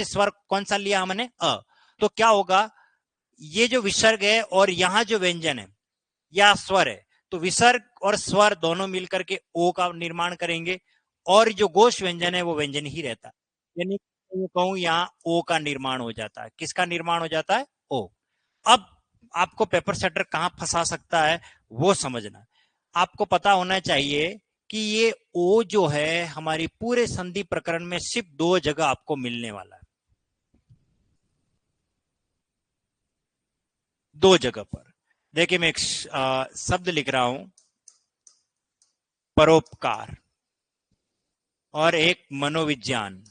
स्वर कौन सा लिया हमने, अ। तो क्या होगा, ये जो विसर्ग है और यहां जो व्यंजन है या स्वर है, तो विसर्ग और स्वर दोनों मिलकर के ओ का निर्माण करेंगे, और जो घोष व्यंजन है वो व्यंजन ही रहता है। यानी कहूं यहाँ ओ का निर्माण हो जाता है। किसका निर्माण हो जाता है, ओ। अब आपको पेपर सेटर कहां फंसा सकता है वो समझना। आपको पता होना चाहिए कि ये ओ जो है हमारी पूरे संधि प्रकरण में सिर्फ 2 जगह आपको मिलने वाला है, 2 जगह पर। देखिए मैं एक शब्द लिख रहा हूं, परोपकार, और एक मनोविज्ञान।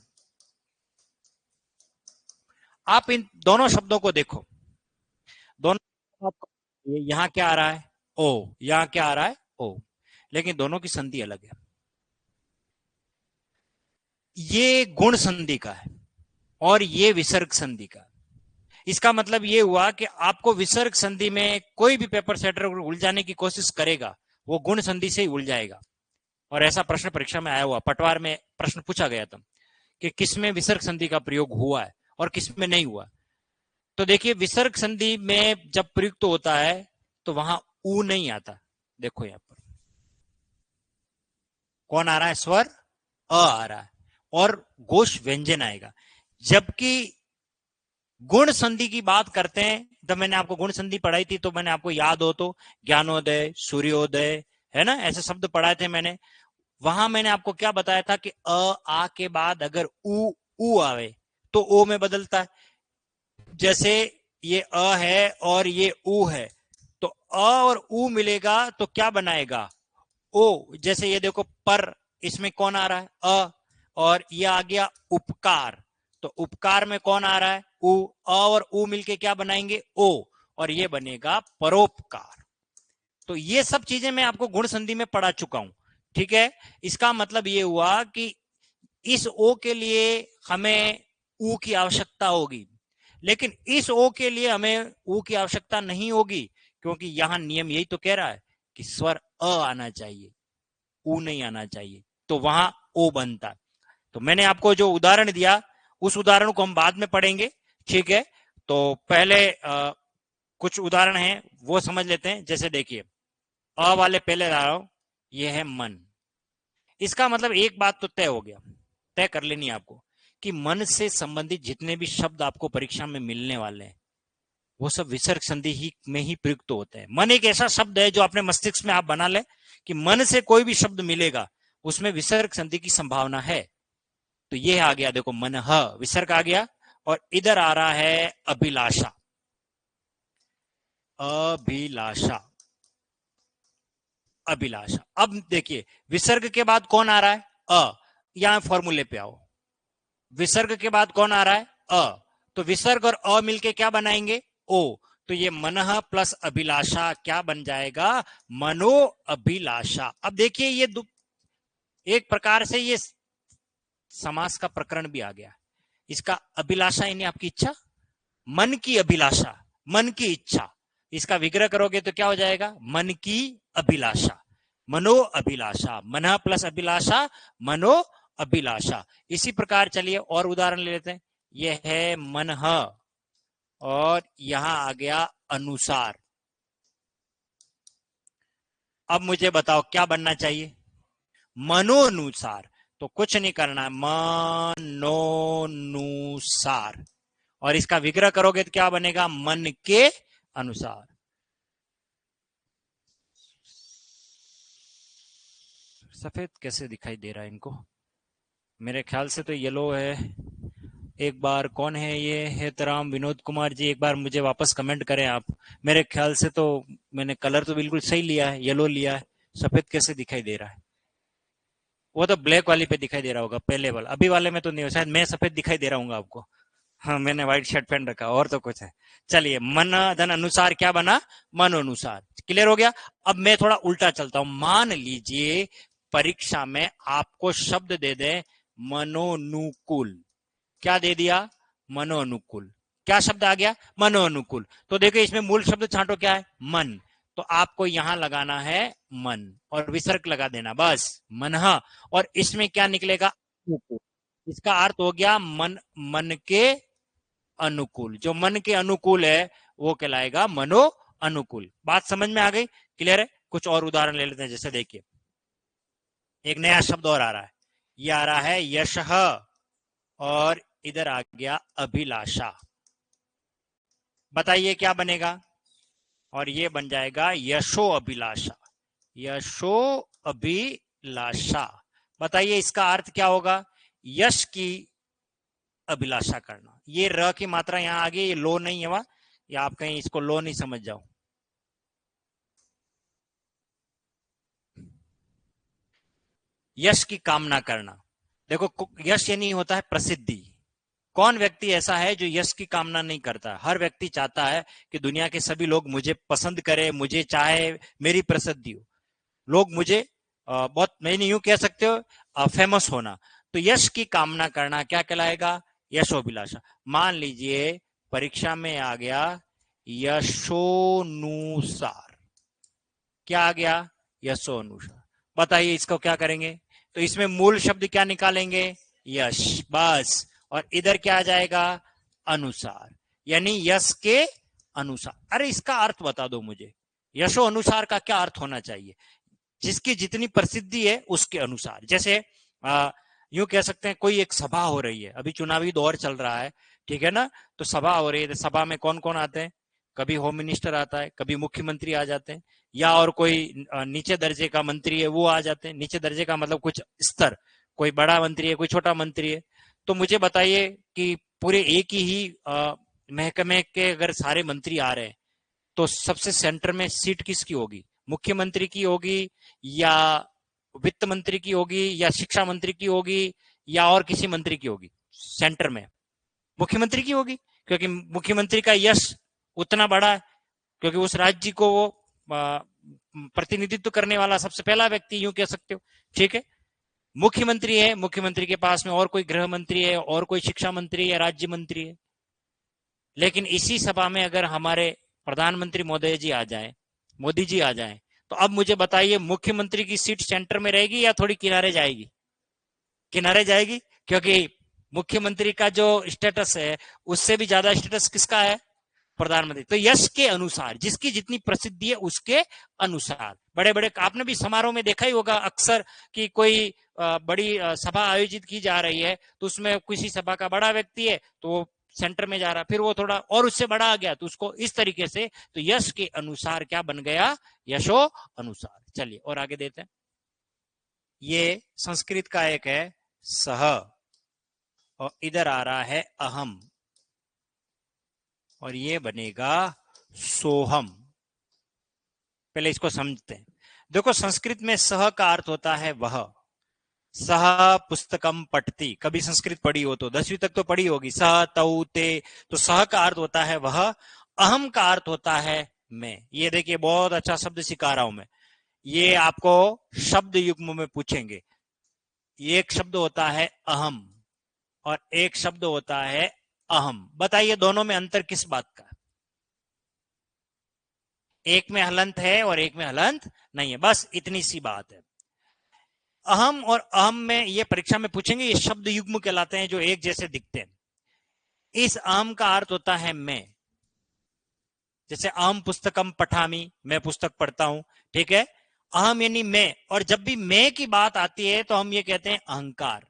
आप इन दोनों शब्दों को देखो, दोनों यहां क्या आ रहा है, ओ, यहां क्या आ रहा है, ओ, लेकिन दोनों की संधि अलग है। ये गुण संधि का है और ये विसर्ग संधि का। इसका मतलब ये हुआ कि आपको विसर्ग संधि में कोई भी पेपर सेटर उलझाने की कोशिश करेगा, वो गुण संधि से ही उलझाएगा। और ऐसा प्रश्न परीक्षा में आया हुआ, पटवार में प्रश्न पूछा गया था कि किसमें विसर्ग संधि का प्रयोग हुआ है और किसमें नहीं हुआ। तो देखिए विसर्ग संधि में जब प्रयुक्त होता है तो वहां ऊ नहीं आता। देखो यहां पर कौन आ रहा है, स्वर अ आ रहा है और घोष व्यंजन आएगा। जबकि गुण संधि की बात करते हैं, जब मैंने आपको गुण संधि पढ़ाई थी तो मैंने आपको याद हो तो ज्ञानोदय, सूर्योदय, है ना, ऐसे शब्द पढ़ाए थे मैंने। वहां मैंने आपको क्या बताया था कि अ आ के बाद अगर ऊ आवे तो ओ में बदलता है। जैसे ये अ है और ये ऊ है, तो अ और ऊ मिलेगा तो क्या बनाएगा, ओ। जैसे ये देखो पर, इसमें कौन आ रहा है, अ, और ये आ गया उपकार, तो उपकार में कौन आ रहा है, ऊ। अ और ऊ मिलके क्या बनाएंगे, ओ, और ये बनेगा परोपकार। तो ये सब चीजें मैं आपको गुण संधि में पढ़ा चुका हूं, ठीक है। इसका मतलब ये हुआ कि इस ओ के लिए हमें ऊ की आवश्यकता होगी, लेकिन इस ओ के लिए हमें ऊ की आवश्यकता नहीं होगी, क्योंकि यहां नियम यही तो कह रहा है कि स्वर अ आना चाहिए, ऊ नहीं आना चाहिए, तो वहां ओ बनता है। तो मैंने आपको जो उदाहरण दिया उस उदाहरण को हम बाद में पढ़ेंगे, ठीक है। तो पहले कुछ उदाहरण हैं वो समझ लेते हैं। जैसे देखिए अ वाले पहले ला रहा हूं, ये है मन। इसका मतलब एक बात तो तय हो गया, तय कर लेनी है आपको, कि मन से संबंधित जितने भी शब्द आपको परीक्षा में मिलने वाले हैं वो सब विसर्ग संधि ही में ही प्रयुक्त होते हैं। मन एक ऐसा शब्द है जो अपने मस्तिष्क में आप बना ले कि मन से कोई भी शब्द मिलेगा उसमें विसर्ग संधि की संभावना है। तो ये आ गया, देखो मन ह विसर्ग आ गया, और इधर आ रहा है अभिलाषा, अभिलाषा, अभिलाषा। अब देखिए विसर्ग के बाद कौन आ रहा है, अ। यहां फॉर्मूले पे आओ, विसर्ग के बाद कौन आ रहा है, अ। तो विसर्ग और अ मिलके क्या बनाएंगे, ओ। तो ये मनः प्लस अभिलाषा क्या बन जाएगा, मनो अभिलाषा। अब देखिए ये एक प्रकार से ये समास का प्रकरण भी आ गया। इसका अभिलाषा यानी आपकी इच्छा, मन की अभिलाषा, मन की इच्छा। इसका विग्रह करोगे तो क्या हो जाएगा, मन की अभिलाषा, मनो अभिलाषा, मन प्लस अभिलाषा, मनो अभिलाषा। इसी प्रकार चलिए और उदाहरण ले लेते हैं। यह है मन, और यहां आ गया अनुसार। अब मुझे बताओ क्या बनना चाहिए, मनोनुसार। तो कुछ नहीं करना है, मनोनुसार, और इसका विग्रह करोगे तो क्या बनेगा, मन के अनुसार। सफेद कैसे दिखाई दे रहा है इनको, मेरे ख्याल से तो येलो है। एक बार कौन है ये, हेतराम विनोद कुमार जी, एक बार मुझे वापस कमेंट करें आप। मेरे ख्याल से तो मैंने कलर तो बिल्कुल सही लिया है, येलो लिया है। सफेद कैसे दिखाई दे रहा है, वो तो ब्लैक वाली पे दिखाई दे रहा होगा पहले वाला, अभी वाले में तो नहीं हो, शायद मैं सफेद दिखाई दे रहा हूँ आपको। हाँ मैंने व्हाइट शर्ट पहन रखा और तो कुछ है। चलिए मन धन अनुसार क्या बना, मन अनुसार। क्लियर हो गया। अब मैं थोड़ा उल्टा चलता हूं। मान लीजिए परीक्षा में आपको शब्द दे दे मनोनुकूल, क्या दे दिया, मनोनुकूल। क्या शब्द आ गया, मनोनुकूल। तो देखो इसमें मूल शब्द छांटो क्या है, मन। तो आपको यहां लगाना है मन और विसर्ग लगा देना, बस मन। और इसमें क्या निकलेगा, अनुकूल। इसका अर्थ हो गया मन, मन के अनुकूल। जो मन के अनुकूल है वो कहलाएगा मनो अनुकूल। बात समझ में आ गई? क्लियर है? कुछ और उदाहरण ले लेते हैं। जैसे देखिए, एक नया शब्द और आ रहा है, ये आ रहा है यशः, और इधर आ गया अभिलाषा। बताइए क्या बनेगा? और ये बन जाएगा यशो अभिलाषा। यशो अभिलाषा। बताइए इसका अर्थ क्या होगा? यश की अभिलाषा करना। ये र की मात्रा यहां आ गई, ये लो नहीं है वहां, या आप कहीं इसको लो नहीं समझ जाओ। यश की कामना करना। देखो, यश यानी होता है प्रसिद्धि। कौन व्यक्ति ऐसा है जो यश की कामना नहीं करता? हर व्यक्ति चाहता है कि दुनिया के सभी लोग मुझे पसंद करें, मुझे चाहे, मेरी प्रसिद्धि हो, लोग मुझे बहुत, नहीं यूं कह सकते हो, फेमस होना। तो यश की कामना करना क्या कहलाएगा? यशोभिलाषा। मान लीजिए परीक्षा में आ गया यशोनुसार। क्या आ गया? यशोनुसार। बताइए इसको क्या करेंगे? तो इसमें मूल शब्द क्या निकालेंगे? यश, बस। और इधर क्या आ जाएगा? अनुसार, यानी यश के अनुसार। अरे इसका अर्थ बता दो मुझे, यशो अनुसार का क्या अर्थ होना चाहिए? जिसकी जितनी प्रसिद्धि है उसके अनुसार। जैसे यूं कह सकते हैं, कोई एक सभा हो रही है, अभी चुनावी दौर चल रहा है, ठीक है ना? तो सभा हो रही है, तो सभा में कौन कौन आते हैं? कभी होम मिनिस्टर आता है, कभी मुख्यमंत्री आ जाते हैं, या और कोई नीचे दर्जे का मंत्री है वो आ जाते हैं। नीचे दर्जे का मतलब कुछ स्तर, कोई बड़ा मंत्री है, कोई छोटा मंत्री है। तो मुझे बताइए कि पूरे एक ही महकमे के अगर सारे मंत्री आ रहे हैं, तो सबसे सेंटर में सीट किसकी होगी? मुख्यमंत्री की होगी, या वित्त मंत्री की होगी, या शिक्षा मंत्री की होगी, या और किसी मंत्री की होगी? सेंटर में मुख्यमंत्री की होगी, क्योंकि मुख्यमंत्री का यश उतना बड़ा है, क्योंकि उस राज्य को वो प्रतिनिधित्व करने वाला सबसे पहला व्यक्ति, यूं कह सकते हो, ठीक है? मुख्यमंत्री है, मुख्यमंत्री के पास में और कोई गृह मंत्री है, और कोई शिक्षा मंत्री या राज्य मंत्री है। लेकिन इसी सभा में अगर हमारे प्रधानमंत्री महोदय जी आ जाए, मोदी जी आ जाए, तो अब मुझे बताइए मुख्यमंत्री की सीट सेंटर में रहेगी या थोड़ी किनारे जाएगी? किनारे जाएगी, क्योंकि मुख्यमंत्री का जो स्टेटस है उससे भी ज्यादा स्टेटस किसका है? प्रधानमंत्री। तो यश के अनुसार, जिसकी जितनी प्रसिद्धि है उसके अनुसार। बड़े बड़े, आपने भी समारोह में देखा ही होगा अक्सर कि कोई बड़ी सभा आयोजित की जा रही है, तो उसमें किसी सभा का बड़ा व्यक्ति है तो वो सेंटर में जा रहा, फिर वो थोड़ा और उससे बड़ा आ गया तो उसको इस तरीके से। तो यश के अनुसार क्या बन गया? यशो अनुसार। चलिए और आगे देते हैं। ये संस्कृत का एक है सह, और इधर आ रहा है अहम, और ये बनेगा सोहम। पहले इसको समझते हैं। देखो, संस्कृत में सह का अर्थ होता है वह। सह पुस्तकम पठती, कभी संस्कृत पढ़ी हो तो 10वीं तक तो पढ़ी होगी। सह तौ ते, तो सह का अर्थ होता है वह, अहम का अर्थ होता है मैं। ये देखिए बहुत अच्छा शब्द सिखा रहा हूं मैं। ये आपको शब्द युग्म में पूछेंगे। एक शब्द होता है अहम और एक शब्द होता है अहम। बताइए दोनों में अंतर किस बात का? एक में हलंत है और एक में हलंत नहीं है, बस इतनी सी बात है। अहम और अहम में ये परीक्षा में पूछेंगे, ये शब्द युग्म कहलाते हैं जो एक जैसे दिखते हैं। इस अहम का अर्थ होता है मैं। जैसे अहम पुस्तकम पठामी, मैं पुस्तक पढ़ता हूं, ठीक है? अहम यानी मैं, और जब भी मैं की बात आती है तो हम ये कहते हैं अहंकार।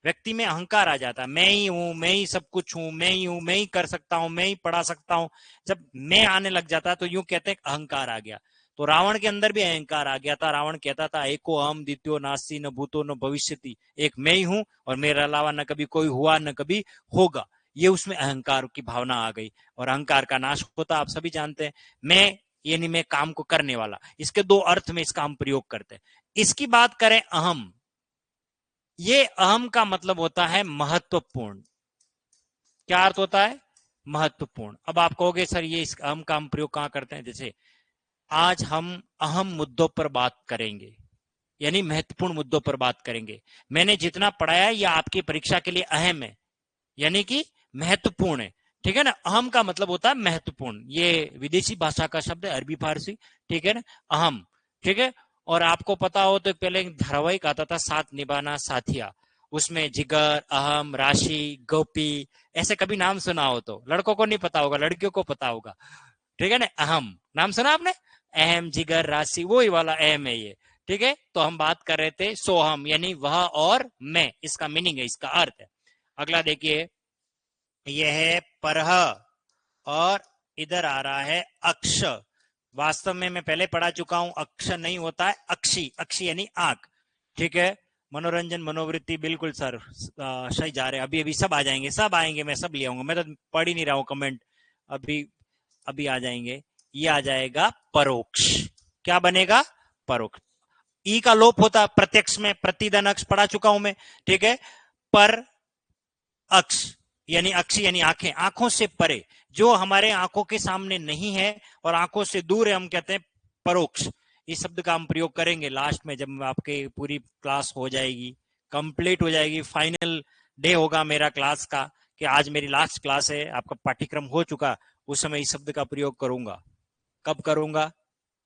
व्यक्ति में अहंकार आ जाता है, मैं ही हूं, मैं ही सब कुछ हूं, मैं ही हूं, मैं ही कर सकता हूं, मैं ही पढ़ा सकता हूं। जब मैं आने लग जाता है तो यूं कहते हैं अहंकार आ गया। तो रावण के अंदर भी अहंकार आ गया था। रावण कहता था एको अहम द्वितीयो नास्ति, न भूतो न भविष्यति, एक मैं ही हूं और मेरे अलावा न कभी कोई हुआ न कभी होगा। ये उसमें अहंकार की भावना आ गई, और अहंकार का नाश होता आप सभी जानते हैं। मैं यानी मैं काम को करने वाला, इसके दो अर्थ में इसका हम प्रयोग करते हैं। इसकी बात करें अहम, ये अहम का मतलब होता है महत्वपूर्ण। क्या अर्थ होता है? महत्वपूर्ण। अब आप कहोगे सर ये इस अहम का हम प्रयोग कहां करते हैं? जैसे आज हम अहम मुद्दों पर बात करेंगे, यानी महत्वपूर्ण मुद्दों पर बात करेंगे। मैंने जितना पढ़ाया ये आपकी परीक्षा के लिए अहम है, यानी कि महत्वपूर्ण है, ठीक है ना? अहम का मतलब होता है महत्वपूर्ण। ये विदेशी भाषा का शब्द है, अरबी फारसी, ठीक है ना? अहम, ठीक है। और आपको पता हो तो पहले एक धारावाहिक आता था साथ निभाना साथिया, उसमें जिगर, अहम, राशि, गोपी, ऐसे कभी नाम सुना हो तो? लड़कों को नहीं पता होगा, लड़कियों को पता होगा, ठीक है ना। अहम नाम सुना आपने? अहम, जिगर, राशि, वही वाला अहम है ये, ठीक है। तो हम बात कर रहे थे सोहम, यानी वह और मैं, इसका मीनिंग है, इसका अर्थ है। अगला देखिए, यह है परह, और इधर आ रहा है अक्ष। वास्तव में मैं पहले पढ़ा चुका हूं, अक्ष नहीं होता है अक्षी, अक्षी यानी आंख, ठीक है। मनोरंजन, मनोवृत्ति, बिल्कुल सर, सही जा रहे हैं। अभी अभी सब आ जाएंगे, सब आएंगे, मैं सब ले आऊंगा, मैं तो पढ़ ही नहीं रहा हूं कमेंट, अभी अभी आ जाएंगे। ये आ जाएगा परोक्ष। क्या बनेगा? परोक्ष। ई का लोप होता प्रत्यक्ष में, प्रतिदन अक्ष पढ़ा चुका हूं मैं, ठीक है। पर अक्ष यानी अक्षी यानी आंखें, आंखों से परे, जो हमारे आंखों के सामने नहीं है और आंखों से दूर है, हम कहते हैं परोक्ष। इस शब्द का हम प्रयोग करेंगे लास्ट में, जब आपके पूरी क्लास हो जाएगी, कंप्लीट हो जाएगी, फाइनल डे होगा मेरा क्लास का, कि आज मेरी लास्ट क्लास है, आपका पाठ्यक्रम हो चुका, उस समय इस शब्द का प्रयोग करूंगा। कब करूंगा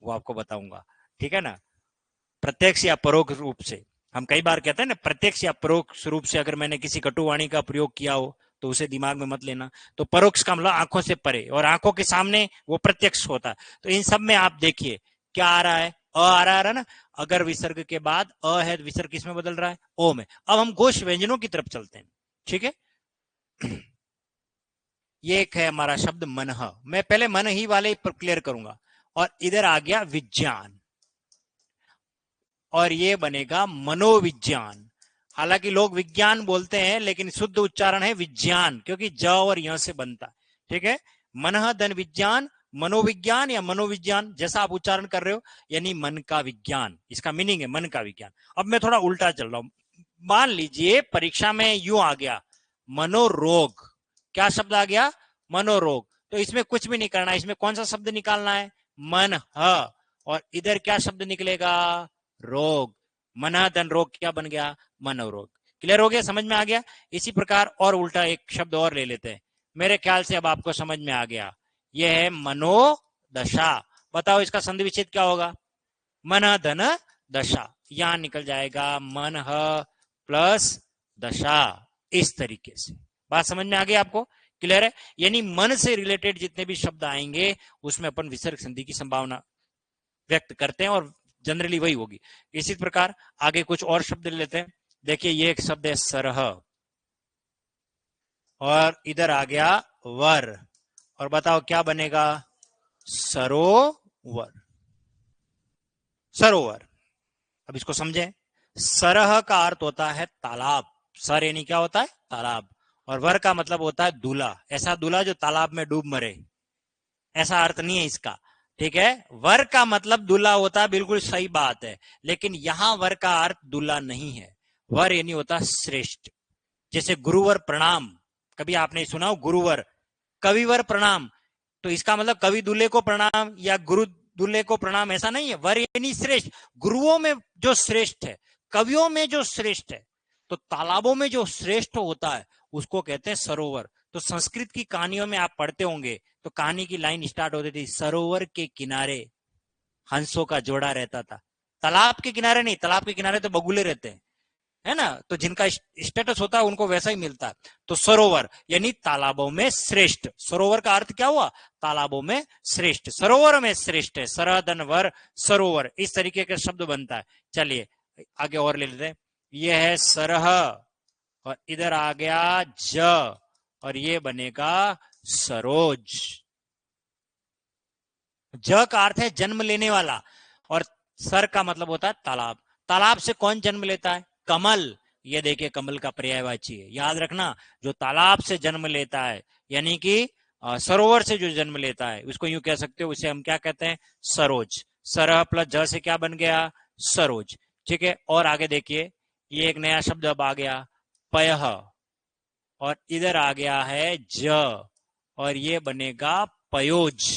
वो आपको बताऊंगा, ठीक है ना। प्रत्यक्ष या परोक्ष रूप से, हम कई बार कहते हैं ना, प्रत्यक्ष या परोक्ष रूप से अगर मैंने किसी कटुवाणी का प्रयोग किया हो तो उसे दिमाग में मत लेना। तो परोक्ष का मतलब आंखों से परे, और आंखों के सामने वो प्रत्यक्ष होता है। तो इन सब में आप देखिए क्या आ रहा है, अ आ रहा है ना। अगर विसर्ग के बाद अ है, विसर्ग किस में बदल रहा है? ओ में। अब हम घोष व्यंजनों की तरफ चलते हैं, ठीक है। ये एक है हमारा शब्द मनह, मैं पहले मन ही वाले पर क्लियर करूंगा। और इधर आ गया विज्ञान, और ये बनेगा मनोविज्ञान। हालांकि लोग विज्ञान बोलते हैं, लेकिन शुद्ध उच्चारण है विज्ञान, क्योंकि ज और य से बनता है, ठीक है। मनः धन विज्ञान, मनोविज्ञान या मनोविज्ञान, जैसा आप उच्चारण कर रहे हो, यानी मन का विज्ञान, इसका मीनिंग है मन का विज्ञान। अब मैं थोड़ा उल्टा चल रहा हूं, मान लीजिए परीक्षा में यूं आ गया मनोरोग, क्या शब्द आ गया? मनोरोग। तो इसमें कुछ भी नहीं करना, इसमें कौन सा शब्द निकालना है? मन ह, और इधर क्या शब्द निकलेगा? रोग। मना धन रोग क्या बन गया? मनोरोग। क्लियर हो गया, समझ में आ गया। इसी प्रकार और उल्टा एक शब्द और ले लेते हैं, मेरे ख्याल से अब आपको समझ में आ गया। यह है मनोदशा। बताओ इसका संधि विच्छेद क्या होगा? मन धन दशा, यहां निकल जाएगा मन प्लस दशा, इस तरीके से। बात समझ में आ गई आपको? क्लियर है। यानी मन से रिलेटेड जितने भी शब्द आएंगे उसमें अपन विसर्ग संधि की संभावना व्यक्त करते हैं, और जनरली वही होगी। इसी प्रकार आगे कुछ और शब्द लेते हैं। देखिए ये एक शब्द है सरह, और इधर आ गया वर, और बताओ क्या बनेगा? सरोवर। सरोवर। अब इसको समझें। सरह का अर्थ होता है तालाब, सर यानी क्या होता है? तालाब, और वर का मतलब होता है दूल्हा, ऐसा दूल्हा जो तालाब में डूब मरे, ऐसा अर्थ नहीं है इसका, ठीक है। वर का मतलब दूल्हा होता है, बिल्कुल सही बात है, लेकिन यहां वर का अर्थ दूल्हा नहीं है। वर यानी होता श्रेष्ठ, जैसे गुरुवर प्रणाम, कभी आपने सुना हो गुरुवर? कविवर प्रणाम, तो इसका मतलब कवि दूल्हे को प्रणाम या गुरु दूल्हे को प्रणाम, ऐसा नहीं है। वर यानी श्रेष्ठ, गुरुओं में जो श्रेष्ठ है, कवियों में जो श्रेष्ठ है, तो तालाबों में जो श्रेष्ठ होता है उसको कहते हैं सरोवर। तो संस्कृत की कहानियों में आप पढ़ते होंगे, तो कहानी की लाइन स्टार्ट होती थी, सरोवर के किनारे हंसों का जोड़ा रहता था। तालाब के किनारे नहीं, तालाब के किनारे तो बगुले रहते हैं, है ना, तो जिनका स्टेटस होता है उनको वैसा ही मिलता है। तो सरोवर यानी तालाबों में श्रेष्ठ, सरोवर का अर्थ क्या हुआ? तालाबों में श्रेष्ठ, सरोवर में श्रेष्ठ है, सरहदन वर सरोवर, इस तरीके का शब्द बनता है। चलिए आगे और ले लेते हैं। यह है सरह, और इधर आ गया ज, और ये बनेगा सरोज। ज का अर्थ है जन्म लेने वाला, और सर का मतलब होता है तालाब। तालाब से कौन जन्म लेता है? कमल। ये देखिए कमल का पर्यायवाची है, याद रखना, जो तालाब से जन्म लेता है, यानी कि सरोवर से जो जन्म लेता है, उसको यूं कह सकते हो, उसे हम क्या कहते हैं? सरोज। सरह प्लस ज से क्या बन गया? सरोज, ठीक है। और आगे देखिए, ये एक नया शब्द अब आ गया, पयह, और इधर आ गया है ज, और ये बनेगा पयोज।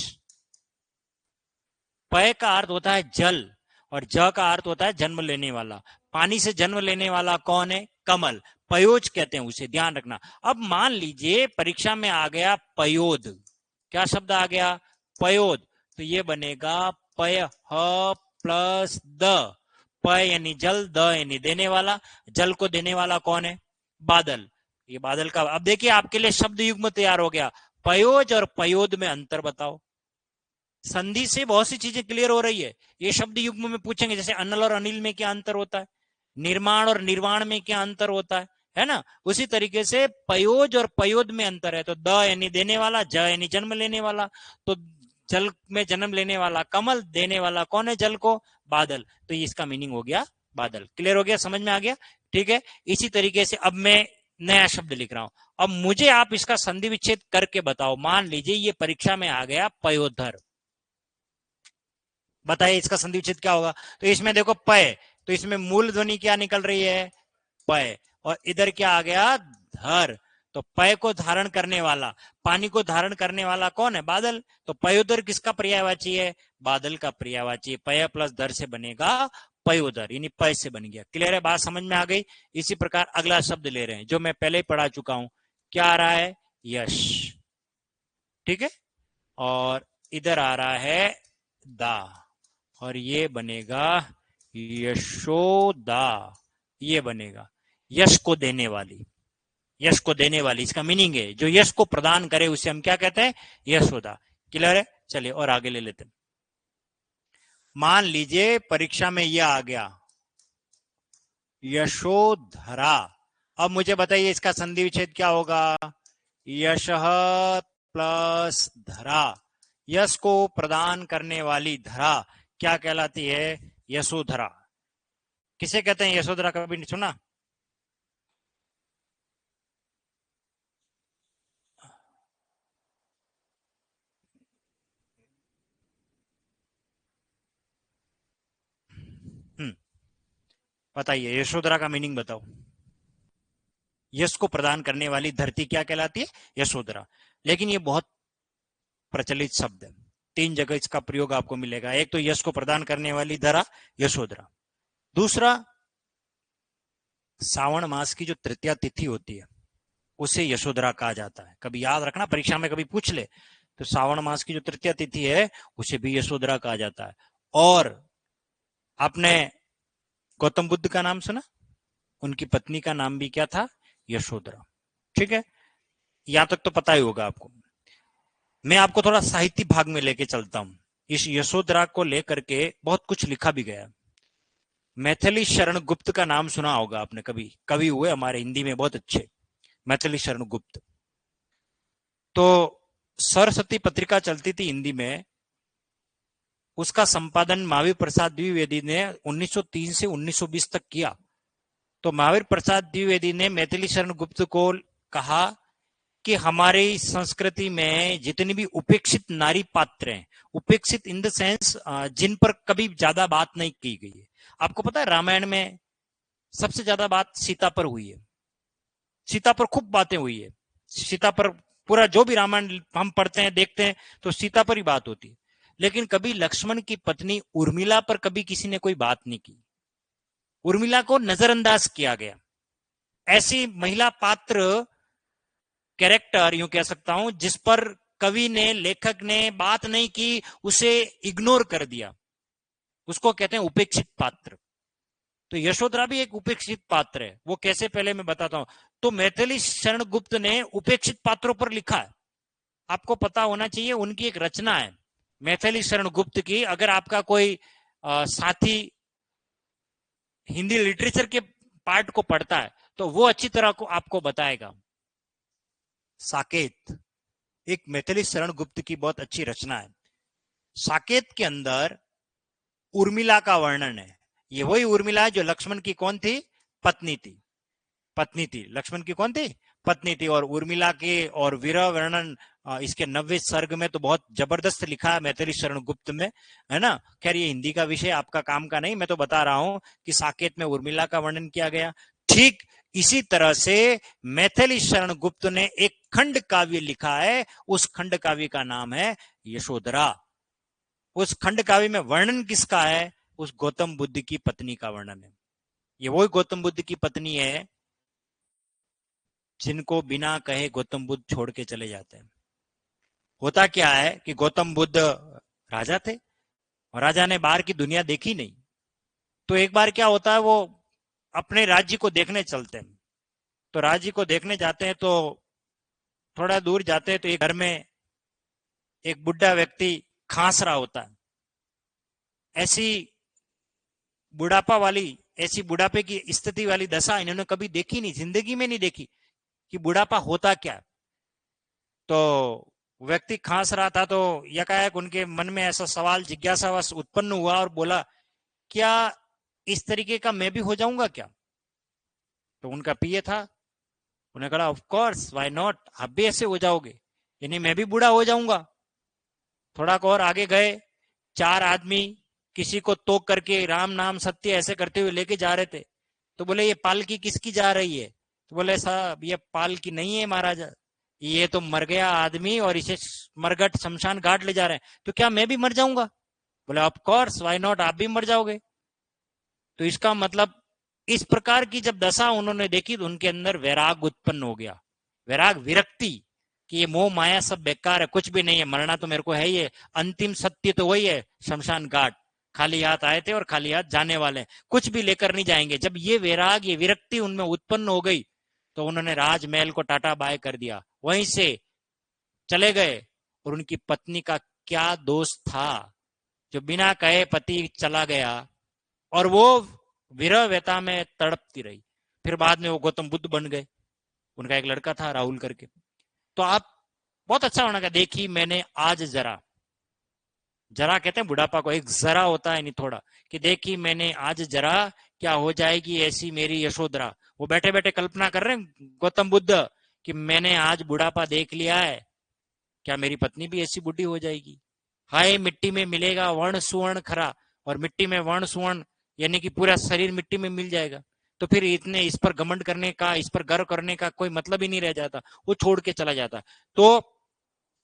पय का अर्थ होता है जल, और ज का अर्थ होता है जन्म लेने वाला। पानी से जन्म लेने वाला कौन है? कमल। पयोज कहते हैं उसे, ध्यान रखना। अब मान लीजिए परीक्षा में आ गया पयोद, क्या शब्द आ गया? पयोद, तो ये बनेगा पय ह प्लस द, प यानी जल, द यानी देने वाला, जल को देने वाला कौन है? बादल। ये बादल का, अब देखिए आपके लिए शब्द युग्म तैयार हो गया। पयोज और पयोद में अंतर बताओ। संधि से बहुत सी चीजें क्लियर हो रही है। ये शब्द युग्म में पूछेंगे, जैसे अनल और अनिल में क्या अंतर होता है, निर्माण और निर्वाण में क्या अंतर होता है ना। उसी तरीके से पयोज और पयोद में अंतर है। तो द यानी देने वाला, ज यानी जन्म लेने वाला। तो जल में जन्म लेने वाला कमल, देने वाला कौन है जल को? बादल। तो ये इसका मीनिंग हो गया बादल। क्लियर हो गया, समझ में आ गया? ठीक है। इसी तरीके से अब मैं नया शब्द लिख रहा हूं। अब मुझे आप इसका संधि विच्छेद करके बताओ। मान लीजिए ये परीक्षा में आ गया पयोधर, बताइए इसका संधि विच्छेद क्या होगा? तो इसमें देखो पय, तो इसमें मूल ध्वनि क्या निकल रही है? पय। और इधर क्या आ गया? धर। तो पय को धारण करने वाला, पानी को धारण करने वाला कौन है? बादल। तो पयोदर किसका पर्यायवाची है? बादल का पर्यायवाची। पय प्लस धर से बनेगा पयोदर, यानी पय से बन गया। क्लियर है, बात समझ में आ गई? इसी प्रकार अगला शब्द ले रहे हैं जो मैं पहले ही पढ़ा चुका हूं। क्या आ रहा है? यश। ठीक है। और इधर आ रहा है दा, और ये बनेगा यशोदा। ये बनेगा यश को देने वाली। यश को देने वाली इसका मीनिंग है जो यश को प्रदान करे उसे हम क्या कहते हैं? यशोदा। क्लियर है? चलिए और आगे ले लेते हैं। मान लीजिए परीक्षा में यह आ गया यशोधरा। अब मुझे बताइए इसका संधि विच्छेद क्या होगा? यशः प्लस धरा। यश को प्रदान करने वाली धरा क्या कहलाती है? यशोधरा। किसे कहते हैं यशोधरा? कभी नहीं सुना? बताइए यशोधरा का मीनिंग बताओ। यश को प्रदान करने वाली धरती क्या कहलाती है? यशोधरा। लेकिन ये बहुत प्रचलित शब्द है, 3 जगह इसका प्रयोग आपको मिलेगा। एक तो यश को प्रदान करने वाली धरा, यशोधरा। दूसरा, सावन मास की जो तृतीया तिथि होती है उसे यशोधरा कहा जाता है। कभी याद रखना, परीक्षा में कभी पूछ ले तो सावन मास की जो तृतीया तिथि है उसे भी यशोधरा कहा जाता है। और आपने गौतम बुद्ध का नाम सुना? उनकी पत्नी का नाम भी क्या था? यशोधरा। ठीक है, यहां तक तो पता ही होगा आपको। मैं आपको थोड़ा साहित्य भाग में लेके चलता हूं। इस यशोधरा को लेकर के बहुत कुछ लिखा भी गया। मैथिली शरण गुप्त का नाम सुना होगा आपने, कभी कवि हुए हमारे हिंदी में बहुत अच्छे, मैथिली शरण गुप्त। तो सरस्वती पत्रिका चलती थी हिंदी में, उसका संपादन महावीर प्रसाद द्विवेदी ने 1903 से 1920 तक किया। तो महावीर प्रसाद द्विवेदी ने मैथिली शरण गुप्त को कहा कि हमारी संस्कृति में जितनी भी उपेक्षित नारी पात्र हैं, उपेक्षित इन द सेंस जिन पर कभी ज्यादा बात नहीं की गई है। आपको पता है रामायण में सबसे ज्यादा बात सीता पर हुई है। सीता पर खूब बातें हुई है। सीता पर पूरा जो भी रामायण हम पढ़ते हैं देखते हैं तो सीता पर ही बात होती है। लेकिन कभी लक्ष्मण की पत्नी उर्मिला पर कभी किसी ने कोई बात नहीं की। उर्मिला को नजरअंदाज किया गया। ऐसी महिला पात्र, कैरेक्टर यूं कह सकता हूं, जिस पर कवि ने, लेखक ने बात नहीं की, उसे इग्नोर कर दिया, उसको कहते हैं उपेक्षित पात्र। तो यशोधरा भी एक उपेक्षित पात्र है। वो कैसे, पहले मैं बताता हूं। तो मैथिली शरण गुप्त ने उपेक्षित पात्रों पर लिखा है। आपको पता होना चाहिए, उनकी एक रचना है मैथिली शरण गुप्त की। अगर आपका कोई साथी हिंदी लिटरेचर के पार्ट को पढ़ता है तो वो अच्छी तरह को आपको बताएगा। साकेत एक मैथिली शरण गुप्त की बहुत अच्छी रचना है। साकेत के अंदर उर्मिला का वर्णन है। ये वही उर्मिला है जो लक्ष्मण की कौन थी? पत्नी थी। पत्नी थी, लक्ष्मण की कौन थी? पत्नी थी। और उर्मिला के और विरह वर्णन इसके 90 सर्ग में तो बहुत जबरदस्त लिखा है मैथिली शरण गुप्त में, है ना। खैर ये हिंदी का विषय आपका काम का नहीं, मैं तो बता रहा हूं कि साकेत में उर्मिला का वर्णन किया गया। ठीक इसी तरह से मैथिली शरण गुप्त ने एक खंड काव्य लिखा है। उस खंड काव्य का नाम है यशोधरा। उस खंड काव्य में वर्णन किसका है? उस गौतम बुद्ध की पत्नी का वर्णन है। ये वही गौतम बुद्ध की पत्नी है जिनको बिना कहे गौतम बुद्ध छोड़ के चले जाते हैं। होता क्या है कि गौतम बुद्ध राजा थे और राजा ने बाहर की दुनिया देखी नहीं। तो एक बार क्या होता है, वो अपने राज्य को देखने चलते हैं। तो राज्य को देखने जाते हैं, तो थोड़ा दूर जाते हैं तो एक घर में एक बुढ़ा व्यक्ति खांस रहा होता है। ऐसी बुढ़ापा वाली, ऐसी बुढ़ापे की स्थिति वाली दशा इन्होंने कभी देखी नहीं, जिंदगी में नहीं देखी कि बुढ़ापा होता क्या। तो व्यक्ति खांस रहा था, तो यकायक उनके मन में ऐसा सवाल, जिज्ञासावश उत्पन्न हुआ और बोला, क्या इस तरीके का मैं भी हो जाऊंगा क्या? तो उनका पीए था, उन्हें कहा ऑफ कोर्स, व्हाई नॉट, आप भी ऐसे हो जाओगे, यानी मैं भी बूढ़ा हो जाऊंगा। थोड़ा और आगे गए, 4 आदमी किसी को तोक करके राम नाम सत्य ऐसे करते हुए लेके जा रहे थे। तो बोले ये पालकी किसकी जा रही है? तो बोले साहब ये पालकी नहीं है महाराज, ये तो मर गया आदमी और इसे मरघट शमशान घाट ले जा रहे हैं। तो क्या मैं भी मर जाऊंगा? बोले ऑफ कोर्स, व्हाई नॉट, आप भी मर जाओगे। तो इसका मतलब, इस प्रकार की जब दशा उन्होंने देखी तो उनके अंदर वैराग उत्पन्न हो गया। वैराग, विरक्ति, कि ये मोह माया सब बेकार है, कुछ भी नहीं है, मरना तो मेरे को है ही है, अंतिम सत्य तो वही है शमशान घाट, खाली हाथ आए थे और खाली हाथ जाने वाले, कुछ भी लेकर नहीं जाएंगे। जब ये वैराग, ये विरक्ति उनमें उत्पन्न हो गई तो उन्होंने राजमहल को टाटा बाय कर दिया, वहीं से चले गए। और उनकी पत्नी का क्या दोष था जो बिना कहे पति चला गया और वो विरह व्यथा में तड़पती रही। फिर बाद में वो गौतम बुद्ध बन गए। उनका एक लड़का था राहुल करके। तो आप बहुत अच्छा होना का, देखी मैंने आज जरा, जरा कहते हैं बुढ़ापा को, एक जरा होता है नहीं थोड़ा, कि देखी मैंने आज जरा क्या हो जाएगी ऐसी मेरी यशोधरा। वो बैठे बैठे कल्पना कर रहे हैं गौतम बुद्ध कि मैंने आज बुढ़ापा देख लिया है, क्या मेरी पत्नी भी ऐसी बुढ़ी हो जाएगी? हाय मिट्टी में मिलेगा वर्ण सुवर्ण खरा, और मिट्टी में वर्ण सुवर्ण यानी कि पूरा शरीर मिट्टी में मिल जाएगा। तो फिर इतने इस पर घमंड करने का, इस पर गर्व करने का कोई मतलब ही नहीं रह जाता, वो छोड़ के चला जाता। तो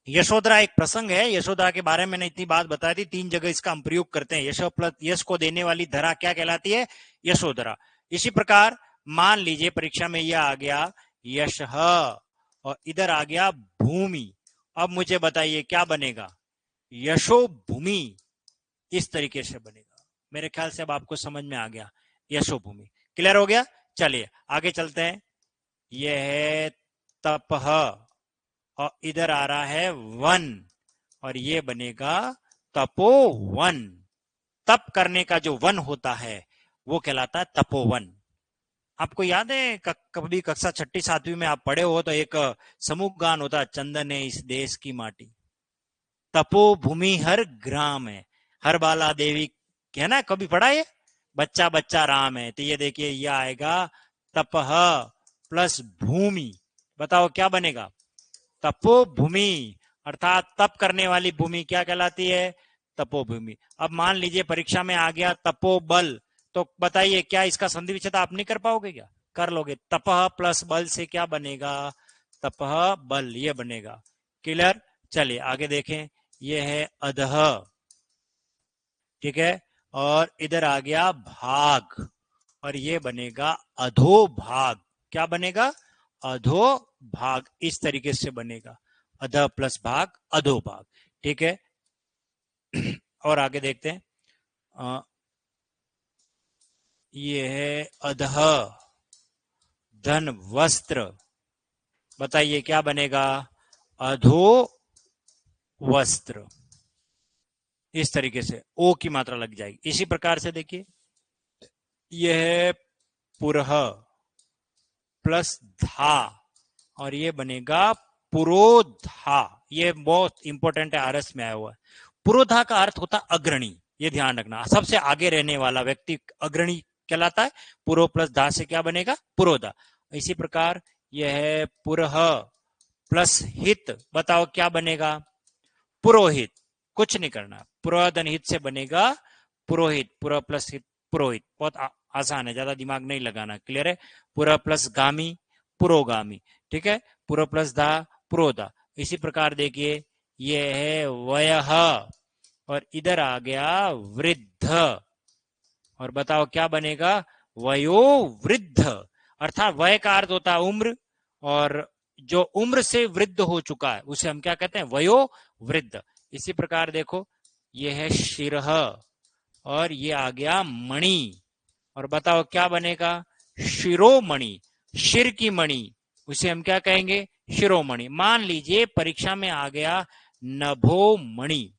यशोधरा एक प्रसंग है, यशोधरा के बारे में मैंने इतनी बात बताई थी, 3 जगह इसका हम प्रयोग करते हैं। यशो प्लस यश को देने वाली धरा क्या कहलाती है? यशोधरा। इसी प्रकार मान लीजिए परीक्षा में यह आ गया यश, और इधर आ गया भूमि। अब मुझे बताइए क्या बनेगा? यशो भूमि, इस तरीके से बनेगा। मेरे ख्याल से अब आपको समझ में आ गया, यशो भूमि। क्लियर हो गया? चलिए आगे चलते हैं। यह है तपह, और इधर आ रहा है वन, और ये बनेगा तपोवन। तप करने का जो वन होता है वो कहलाता है तपोवन। आपको याद है कभी कक्षा 6ठी 7वीं में आप पढ़े हो तो एक समूह गान होता है, चंदन है इस देश की माटी, तपोभूमि हर ग्राम है, हर बाला देवी, है ना, कभी पढ़ा है? बच्चा बच्चा राम है। तो ये देखिए ये आएगा तपह प्लस भूमि, बताओ क्या बनेगा? तपोभूमि, अर्थात तप करने वाली भूमि क्या कहलाती है? तपोभूमि। अब मान लीजिए परीक्षा में आ गया तपोबल, तो बताइए क्या इसका संधि विच्छेद आप नहीं कर पाओगे? क्या कर लोगे? तपह प्लस बल से क्या बनेगा? तपह बल, ये बनेगा। क्लियर? चलिए आगे देखें। ये है अधह, ठीक है, और इधर आ गया भाग, और ये बनेगा अधोभाग। क्या बनेगा? अधोभाग। इस तरीके से बनेगा, अध प्लस भाग, अधोभाग। ठीक है, और आगे देखते हैं। ये है अधह धन वस्त्र, बताइए क्या बनेगा? अधो वस्त्र। इस तरीके से ओ की मात्रा लग जाएगी। इसी प्रकार से देखिए यह है पुरह प्लस धा, और ये बनेगा पुरोधा। ये बहुत इंपॉर्टेंट है, आरएस में आया हुआ है। पुरोधा का अर्थ होता है अग्रणी, ये ध्यान रखना, सबसे आगे रहने वाला व्यक्ति अग्रणी कहलाता है। पुरो प्लस धा से क्या बनेगा? पुरोधा। इसी प्रकार यह है पुरह प्लस हित, बताओ क्या बनेगा? पुरोहित। कुछ नहीं करना, पुरोधन हित से बनेगा पुरोहित। पुर प्लस हित पुरोहित, बहुत आसान है, ज्यादा दिमाग नहीं लगाना। क्लियर है? पुर प्लस गामी पुरोगामी, ठीक है, पुर प्लस धा पुरोधा। इसी प्रकार देखिए ये है वयः, और इधर आ गया वृद्ध, और बताओ क्या बनेगा? वयो वृद्ध, अर्थात वय का अर्थ होता है उम्र, और जो उम्र से वृद्ध हो चुका है उसे हम क्या कहते हैं? वयो वृद्ध। इसी प्रकार देखो ये है शिरह, और ये आ गया मणि, और बताओ क्या बनेगा? शिरोमणि। शिर की मणि, उसे हम क्या कहेंगे? शिरोमणि। मान लीजिए परीक्षा में आ गया नभोमणि।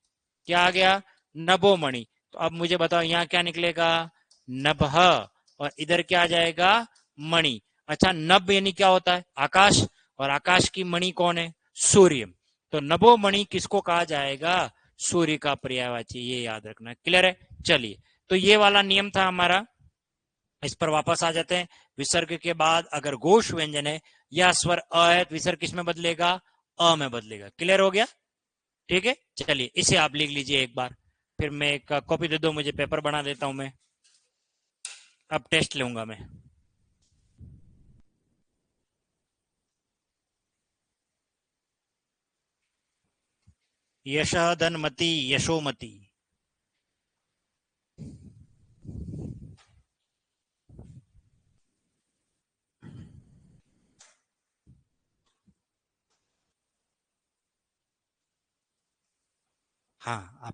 क्या आ गया? नभोमणि। तो अब मुझे बताओ यहाँ क्या निकलेगा? नभः। और इधर क्या आ जाएगा? मणि। अच्छा, नभ यानी क्या होता है? आकाश। और आकाश की मणि कौन है? सूर्य। तो नभोमणि किसको कहा जाएगा? सूर्य का पर्यायवाची। ये याद रखना। क्लियर है? चलिए, तो ये वाला नियम था हमारा। इस पर वापस आ जाते हैं। विसर्ग के बाद अगर घोष व्यंजन है या स्वर अ है, तो विसर्ग किस में बदलेगा? अ में बदलेगा। क्लियर हो गया? ठीक है, चलिए इसे आप लिख लीजिए एक बार। फिर मैं एक कॉपी दे दो मुझे, पेपर बना देता हूं मैं। अब टेस्ट लूंगा मैं। यश धनमती यशोमती। हाँ अब।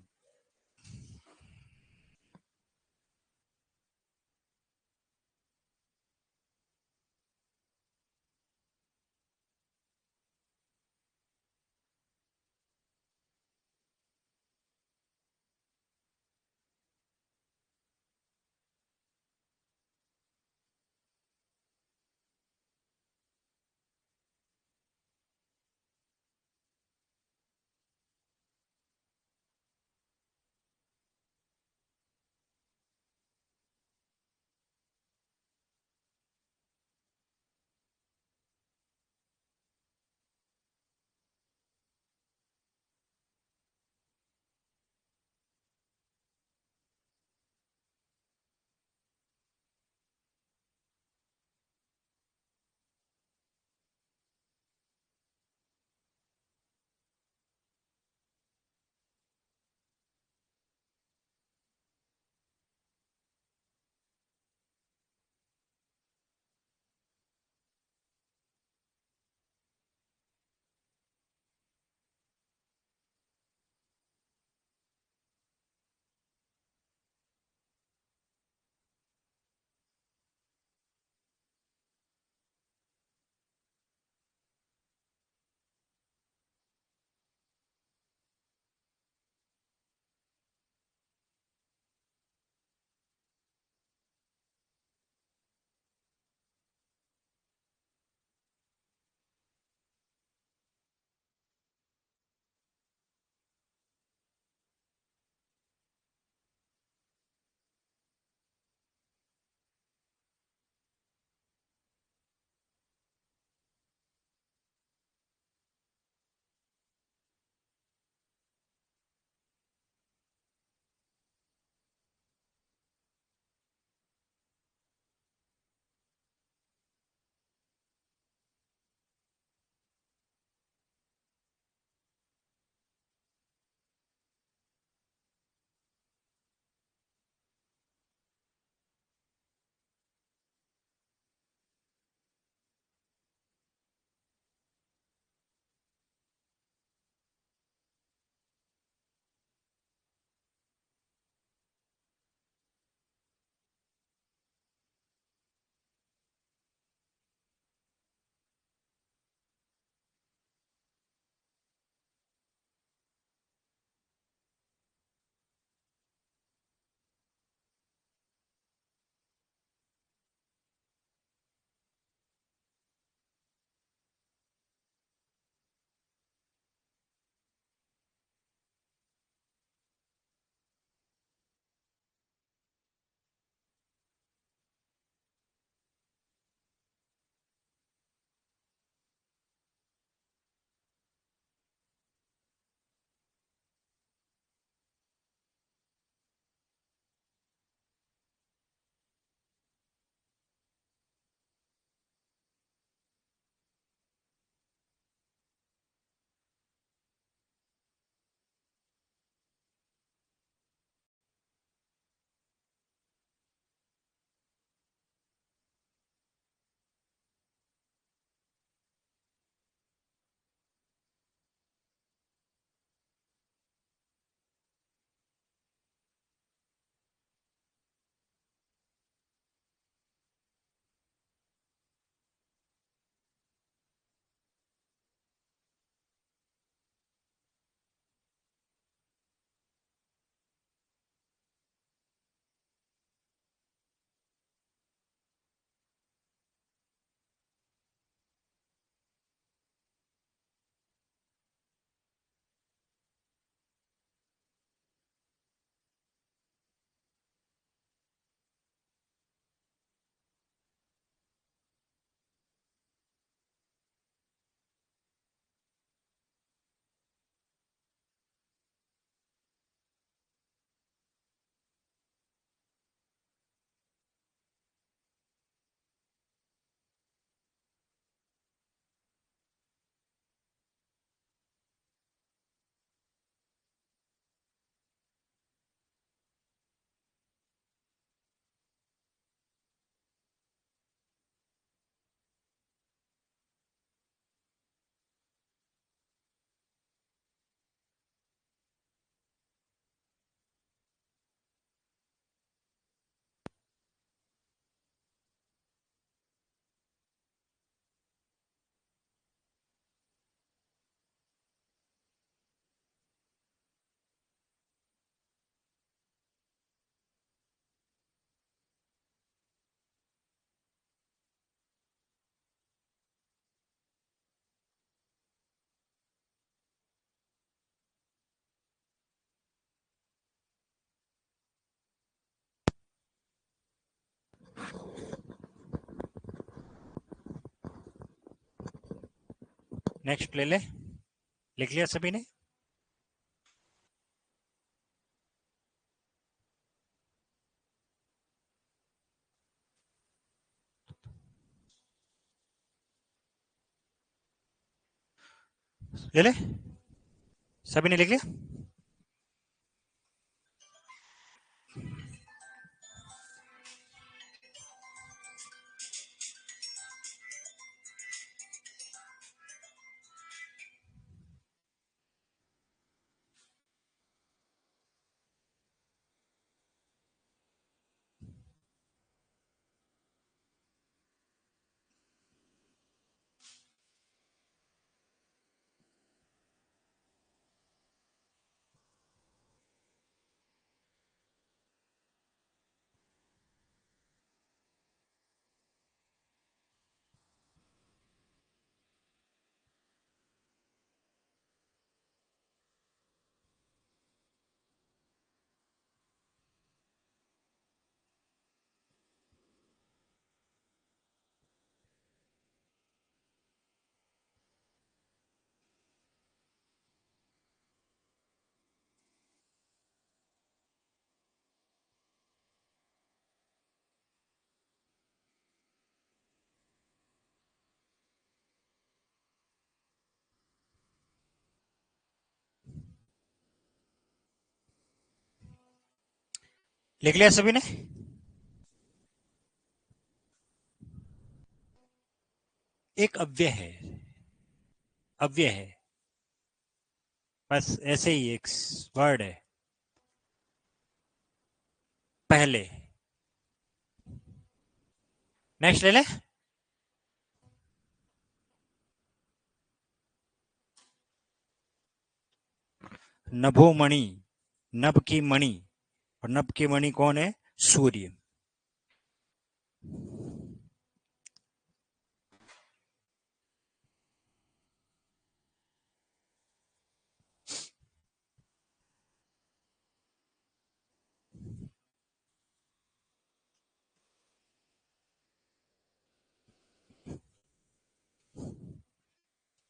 नेक्स्ट ले ले, लिख लिया सभी ने? ले ले, सभी ने लिख लिया? लिख लिया सभी ने? एक अव्यय है, अव्यय है, बस ऐसे ही एक वर्ड है पहले। नेक्स्ट ले ले, नभोमणि, नभ की मणि, और नभ की मणि कौन है? सूर्य।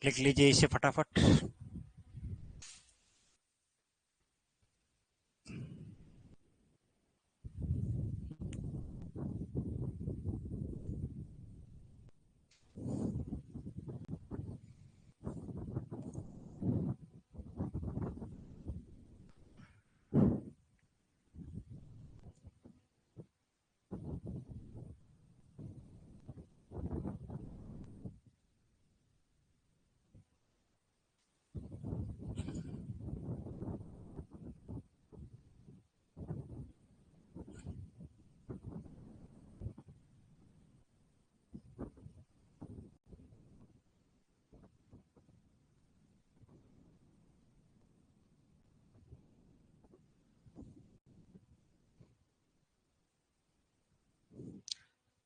लिख लीजिए इसे फटाफट।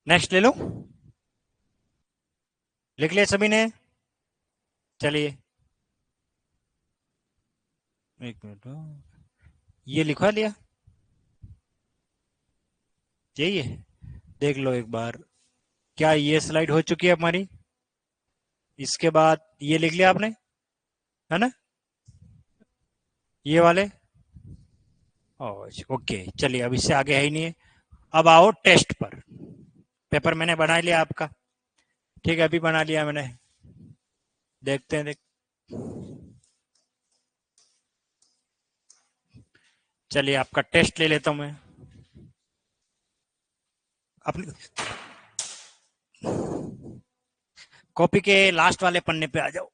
नेक्स्ट ले लो, लिख लिया सभी ने? चलिए एक मिनट, ये लिखवा लिया? यही है, देख लो एक बार। क्या ये स्लाइड हो चुकी है हमारी? इसके बाद ये लिख लिया आपने, है ना? ये वाले ओके, चलिए अब इससे आगे है ही नहीं है। अब आओ टेस्ट पर। पेपर मैंने बना लिया आपका, ठीक है, अभी बना लिया मैंने। देखते हैं, चलिए आपका टेस्ट ले लेता हूं मैं। अपनी कॉपी के लास्ट वाले पन्ने पे आ जाओ।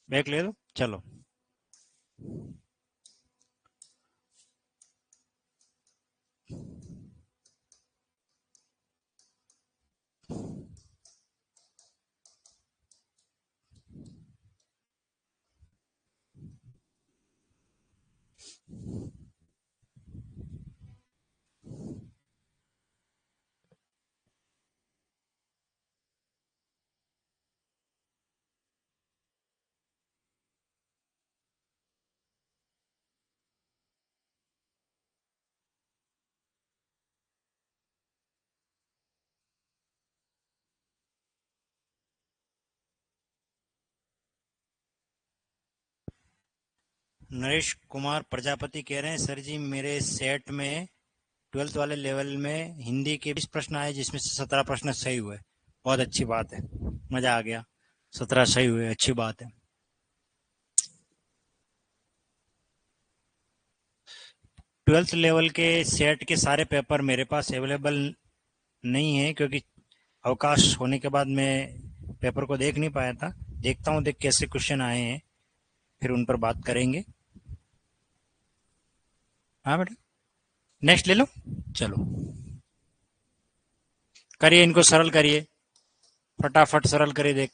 बैक ले लो, चलो। नरेश कुमार प्रजापति कह रहे हैं सर जी मेरे सेट में 12th वाले लेवल में हिंदी के 20 प्रश्न आए जिसमें से 17 प्रश्न सही हुए। बहुत अच्छी बात है, मजा आ गया। 17 सही हुए, अच्छी बात है। 12th लेवल के सेट के सारे पेपर मेरे पास अवेलेबल नहीं है, क्योंकि अवकाश होने के बाद मैं पेपर को देख नहीं पाया था। देखता हूँ, देख कैसे क्वेश्चन आए हैं, फिर उन पर बात करेंगे। हाँ बेटा, नेक्स्ट ले लो, चलो। करिए, इनको सरल करिए, फटाफट सरल करिए, देख।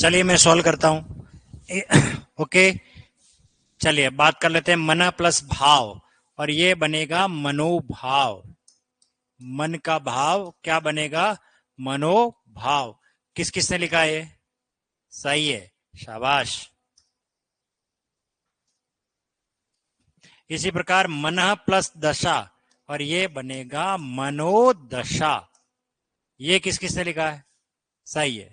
चलिए मैं सॉल्व करता हूं। ओके, चलिए बात कर लेते हैं। मन प्लस भाव, और ये बनेगा मनोभाव। मन का भाव क्या बनेगा? मनोभाव। किस किसने लिखा है? सही है, शाबाश। इसी प्रकार मन प्लस दशा, और ये बनेगा मनोदशा। ये किस किसने लिखा है? सही है।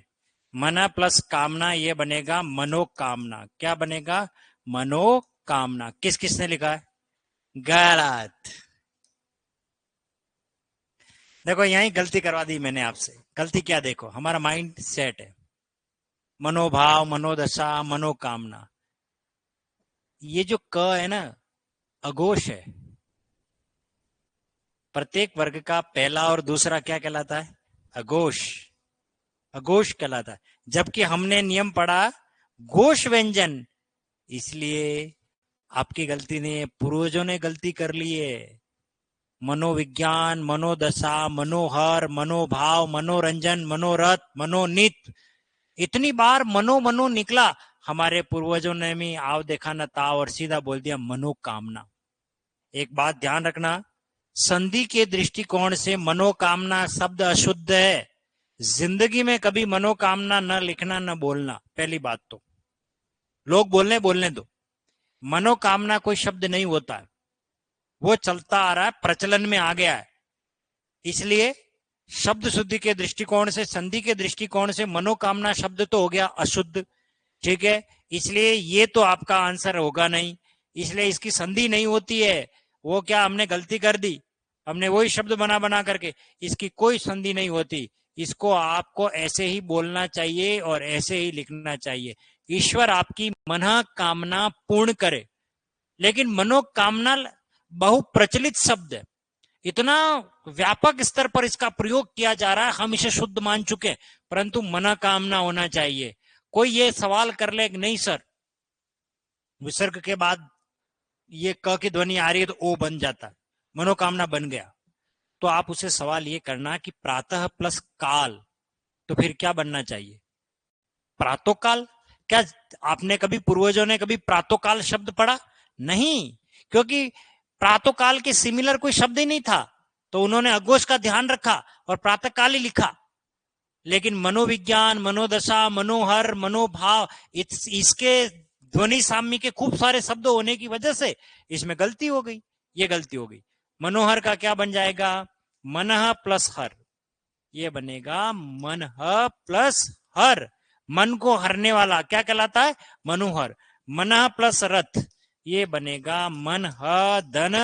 मन प्लस कामना, ये बनेगा मनोकामना। क्या बनेगा? मनोकामना। किस किसने लिखा है? गलत। देखो यही गलती करवा दी मैंने आपसे। गलती क्या? देखो हमारा माइंड सेट है मनोभाव, मनोदशा, मनोकामना। ये जो क है ना, अघोष है। प्रत्येक वर्ग का पहला और दूसरा क्या कहलाता है? अघोष। अघोष कहलाता है। जबकि हमने नियम पढ़ा घोष व्यंजन। इसलिए आपकी गलती नहीं है, पूर्वजों ने गलती कर ली है। मनोविज्ञान, मनोदशा, मनोहर, मनोभाव, मनोरंजन, मनोरथ, मनोनीत, इतनी बार मनो मनो निकला। हमारे पूर्वजों ने भी आव देखा न ताव और सीधा बोल दिया मनोकामना। एक बात ध्यान रखना, संधि के दृष्टिकोण से मनोकामना शब्द अशुद्ध है। जिंदगी में कभी मनोकामना न लिखना न बोलना। पहली बात तो लोग बोलने दो। मनोकामना कोई शब्द नहीं होता है, वो चलता आ रहा है, प्रचलन में आ गया है। इसलिए शब्द शुद्धि के दृष्टिकोण से, संधि के दृष्टिकोण से मनोकामना शब्द तो हो गया अशुद्ध। ठीक है, इसलिए ये तो आपका आंसर होगा नहीं। इसलिए इसकी संधि नहीं होती है। वो क्या हमने गलती कर दी, हमने वही शब्द बना बना करके। इसकी कोई संधि नहीं होती। इसको आपको ऐसे ही बोलना चाहिए और ऐसे ही लिखना चाहिए। ईश्वर आपकी मनोकामना पूर्ण करे। लेकिन मनोकामना बहुप्रचलित शब्द है, इतना व्यापक स्तर पर इसका प्रयोग किया जा रहा है, हम इसे शुद्ध मान चुके। परंतु मनोकामना होना चाहिए। कोई ये सवाल कर ले नहीं सर, विसर्ग के बाद ये क की ध्वनि आ रही है तो ओ बन जाता, मनोकामना बन गया। तो आप उसे सवाल ये करना कि प्रातः प्लस काल, तो फिर क्या बनना चाहिए? प्रातोकाल। क्या आपने कभी, पूर्वजों ने कभी प्रातोकाल शब्द पढ़ा? नहीं, क्योंकि प्रातोकाल के सिमिलर कोई शब्द ही नहीं था। तो उन्होंने अघोष का ध्यान रखा और प्रातःकाल ही लिखा। लेकिन मनोविज्ञान, मनोदशा, मनोहर, मनोभाव, इसके ध्वनि साम्य के खूब सारे शब्द होने की वजह से इसमें गलती हो गई। ये गलती हो गई। मनोहर का क्या बन जाएगा? मनः प्लस हर। ये बनेगा मनः प्लस हर। मन को हरने वाला क्या कहलाता है? मनोहर। मनः प्लस रथ, ये बनेगा मन धन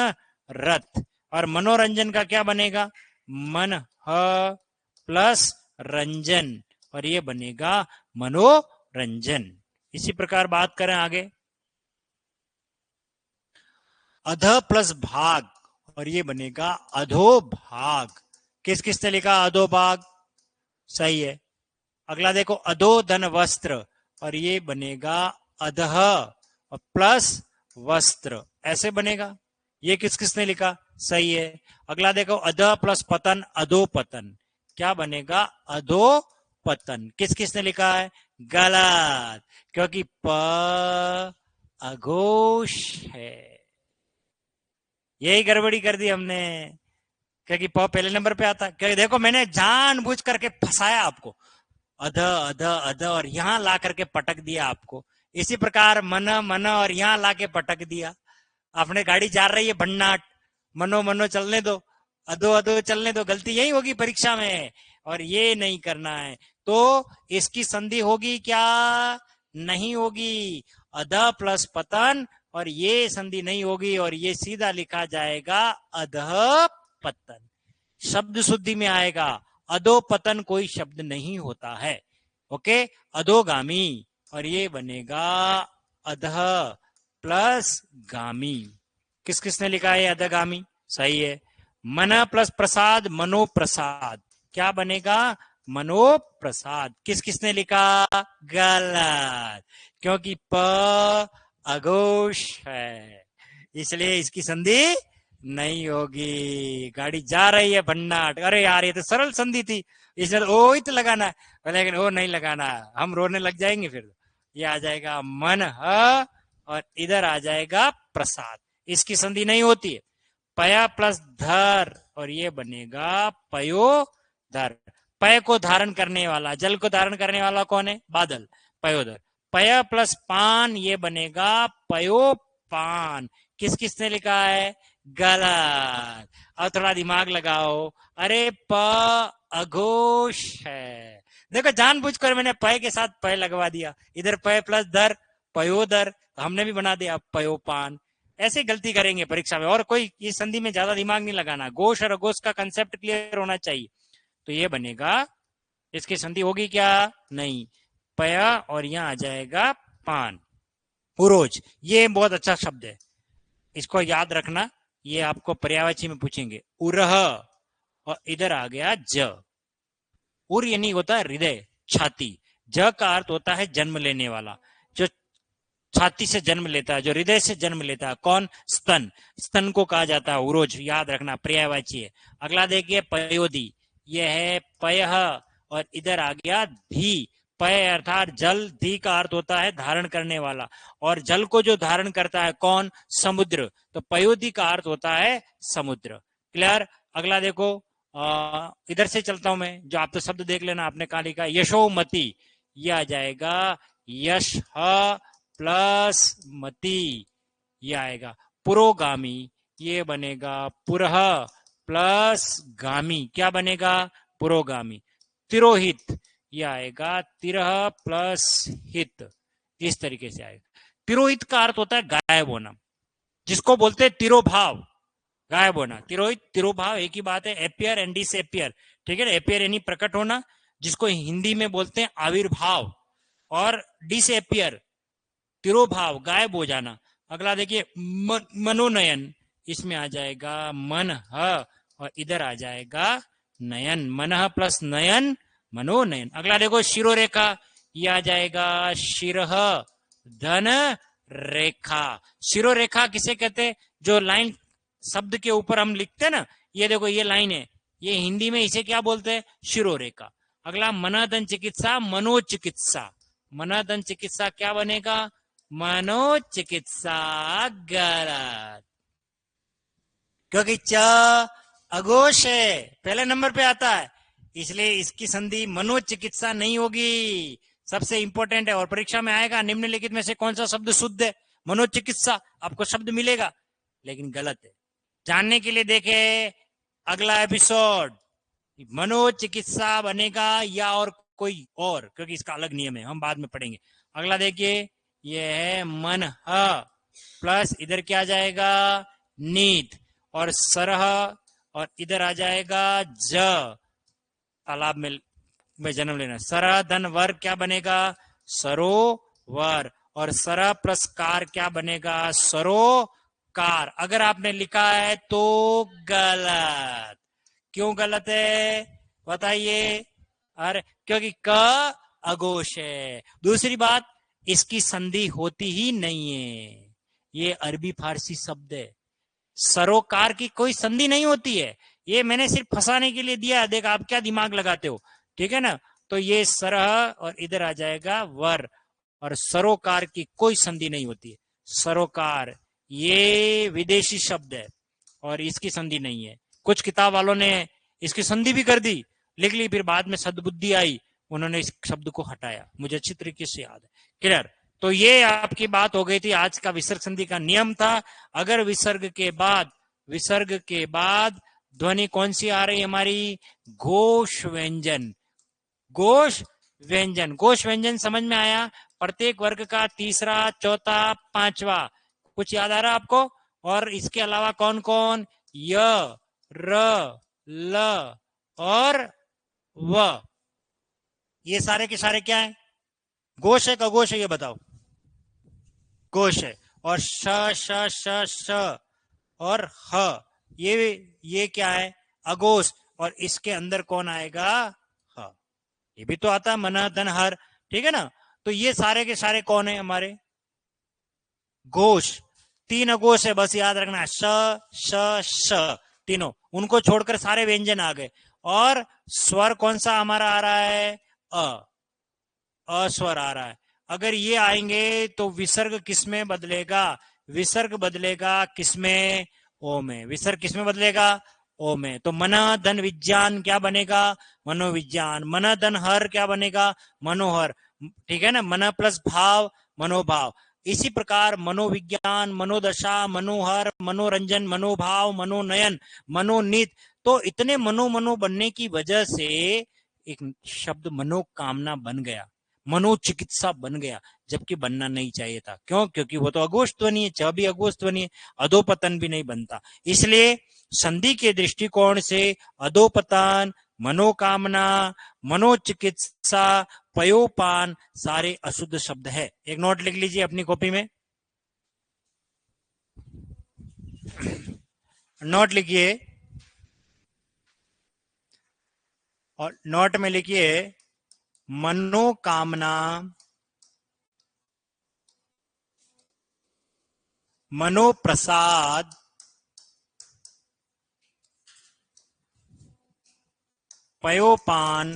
रथ। और मनोरंजन का क्या बनेगा? मन प्लस रंजन, और ये बनेगा मनोरंजन। इसी प्रकार बात करें आगे, अध प्लस भाग, और ये बनेगा अधोभाग। किस किसने लिखा अधोभाग? सही है। अगला देखो, अधो धन वस्त्र, और ये बनेगा अधः प्लस वस्त्र, ऐसे बनेगा। ये किस किसने लिखा? सही है। अगला देखो, अधः प्लस पतन, अधो पतन, क्या बनेगा? अधो पतन। किस किसने लिखा है? गलत, क्योंकि प अघोष है। यही गड़बड़ी कर दी हमने, क्योंकि प पहले नंबर पे आता। क्योंकि देखो मैंने जानबूझ करके फंसाया आपको, अध अध अध, और यहां ला करके पटक दिया आपको। इसी प्रकार मन मन, और यहां ला के पटक दिया। आपने गाड़ी जा रही है भन्नाट, मनो मनो चलने दो, अधो अधो चलने दो। गलती यही होगी परीक्षा में, और ये नहीं करना है। तो इसकी संधि होगी क्या? नहीं होगी। अध प्लस पतन, और ये संधि नहीं होगी, और ये सीधा लिखा जाएगा अधः पतन। शब्द शुद्धि में आएगा। अधो पतन कोई शब्द नहीं होता है। ओके, अधोगामी, और ये बनेगा अधः प्लस गामी। किस किसने लिखा है अधगामी? सही है। मन प्लस प्रसाद, मनोप्रसाद, क्या बनेगा? मनोप्रसाद। किस किसने लिखा? गलत, क्योंकि प अघोष है, इसलिए इसकी संधि नहीं होगी, गाड़ी जा रही है भन्नाट। अरे यार ये तो सरल संधि थी, इसमें ओ ही तो लगाना है, लेकिन ओ नहीं लगाना, हम रोने लग जाएंगे फिर। ये आ जाएगा मन और इधर आ जाएगा प्रसाद। इसकी संधि नहीं होती है। पया प्लस धर और ये बनेगा पयोधर। पय को धारण करने वाला, जल को धारण करने वाला कौन है? बादल, पयोधर। पय प्लस पान ये बनेगा पयोपान। किस किसने लिखा है? गलत। अब थोड़ा दिमाग लगाओ। अरे प अघोष है। देखो जानबूझकर मैंने पय के साथ पय लगवा दिया, इधर पय प्लस धर पयोधर, हमने भी बना दिया पयोपान। ऐसे गलती करेंगे परीक्षा में। और कोई इस संधि में ज्यादा दिमाग नहीं लगाना, गोश और अघोष का कंसेप्ट क्लियर होना चाहिए। तो ये बनेगा, इसकी संधि होगी क्या? नहीं, पया और यहां आ जाएगा पान। उरोज, ये बहुत अच्छा शब्द है, इसको याद रखना, ये आपको पर्यायवाची में पूछेंगे। उरह और इधर आ गया ज। उर यानी होता है हृदय, छाती। ज का अर्थ होता है जन्म लेने वाला, जो छाती से जन्म लेता है, जो हृदय से जन्म लेता है। कौन? स्तन। स्तन को कहा जाता है उरोज, याद रखना, पर्यायवाची है। अगला देखिए पयोदी, यह है पयः और इधर आ गया धी। पय अर्थात जल, धी का अर्थ होता है धारण करने वाला, और जल को जो धारण करता है कौन? समुद्र। तो पयोदी का अर्थ होता है समुद्र। क्लियर? अगला देखो, इधर से चलता हूं मैं, जो आप तो शब्द देख लेना आपने कहा लिखा, यशोमती, ये आ जाएगा यश प्लस मती, ये आएगा। पुरोगामी, ये बनेगा पुरह प्लस गामी, क्या बनेगा? पुरोगामी। तिरोहित, ये आएगा तिरह प्लस हित, इस तरीके से आएगा। तिरोहित का अर्थ होता है गायब होना, जिसको बोलते हैं तिरोभाव, गायब होना। तिरोहित तिरोभाव एक ही बात है, एपियर एंड डिसएपियर, ठीक है ना। एपियर यानी प्रकट होना, जिसको हिंदी में बोलते हैं आविर्भाव, और डिसएपियर तिरोभाव, गायब हो जाना। अगला देखिए मनोनयन, इसमें आ जाएगा मन और इधर आ जाएगा नयन, मन प्लस नयन, मनोनयन। अगला देखो शिरोरेखा, ये आ जाएगा शिरह धन रेखा। शिरोरेखा किसे कहते हैं? जो लाइन शब्द के ऊपर हम लिखते हैं ना, ये देखो ये लाइन है, ये हिंदी में इसे क्या बोलते हैं? शिरोरेखा। अगला मनोधन चिकित्सा, मनोचिकित्सा। मनोधन चिकित्सा क्या बनेगा? मनोचिकित्सा। गलत, क्योंकि च अघोष है, पहले नंबर पे आता है, इसलिए इसकी संधि मनोचिकित्सा नहीं होगी। सबसे इंपॉर्टेंट है और परीक्षा में आएगा, निम्नलिखित में से कौन सा शब्द शुद्ध है? मनोचिकित्सा, आपको शब्द मिलेगा, लेकिन गलत है। जानने के लिए देखे अगला एपिसोड, मनोचिकित्सा बनेगा या और कोई और, क्योंकि इसका अलग नियम है, हम बाद में पढ़ेंगे। अगला देखिए, ये है मन प्लस इधर क्या आ जाएगा? नीत और सरह, और इधर आ जाएगा ज, तालाब में जन्म लेना। सरह धन वर क्या बनेगा? सरोवर। और सरह प्लस कार क्या बनेगा? सरोकार। अगर आपने लिखा है तो गलत। क्यों गलत है बताइए? अरे क्योंकि क अघोष है। दूसरी बात, इसकी संधि होती ही नहीं है, ये अरबी फारसी शब्द है। सरोकार की कोई संधि नहीं होती है, ये मैंने सिर्फ फंसाने के लिए दिया। देख आप क्या दिमाग लगाते हो, ठीक है ना। तो ये सरह और इधर आ जाएगा वर, और सरोकार की कोई संधि नहीं होती है। सरोकार ये विदेशी शब्द है और इसकी संधि नहीं है। कुछ किताब वालों ने इसकी संधि भी कर दी, लिख ली, फिर बाद में सद्बुद्धि आई, उन्होंने इस शब्द को हटाया, मुझे अच्छी तरीके से याद है। क्लियर? तो ये आपकी बात हो गई थी, आज का विसर्ग संधि का नियम था। अगर विसर्ग के बाद ध्वनि कौन सी आ रही हमारी? घोष व्यंजन। घोष व्यंजन, घोष व्यंजन समझ में आया? प्रत्येक वर्ग का तीसरा, चौथा, पांचवा, कुछ याद आ रहा आपको? और इसके अलावा कौन कौन? य, र, ल और व, ये सारे के सारे क्या है? घोष है का घोष है? ये बताओ। घोष है। और श श श श और ह, ये क्या है? अघोष। और इसके अंदर कौन आएगा? ह। ये भी तो आता है, मन धन हर, ठीक है ना। तो ये सारे के सारे कौन है हमारे? घोष। 3 अघोष है, बस याद रखना, श श श, तीनों, उनको छोड़कर सारे व्यंजन आ गए। और स्वर कौन सा हमारा आ रहा है? अस्वर आ रहा है। अगर ये आएंगे तो विसर्ग किसमें बदलेगा? विसर्ग बदलेगा किसमें? ओ में। विसर्ग किसमें बदलेगा? ओ में। तो मन धन विज्ञान क्या बनेगा? मनोविज्ञान। मन धन हर क्या बनेगा? मनोहर। ठीक है ना, मन प्लस भाव मनोभाव। इसी प्रकार मनोविज्ञान, मनोदशा, मनोहर, मनोरंजन, मनोभाव, मनोनयन, मनोनीत। तो इतने मनो बनने की वजह से एक शब्द मनोकामना बन गया, मनोचिकित्सा बन गया, जबकि बनना नहीं चाहिए था। क्यों? क्योंकि वो तो अघोष ध्वनि है, च भी अघोष ध्वनि है, अधोपतन भी नहीं बनता। इसलिए संधि के दृष्टिकोण से अधोपतन, मनोकामना, मनोचिकित्सा, पयोपान सारे अशुद्ध शब्द है। एक नोट लिख लीजिए अपनी कॉपी में, नोट लिखिए और नोट में लिखिए मनोकामना, मनोप्रसाद, पयोपान,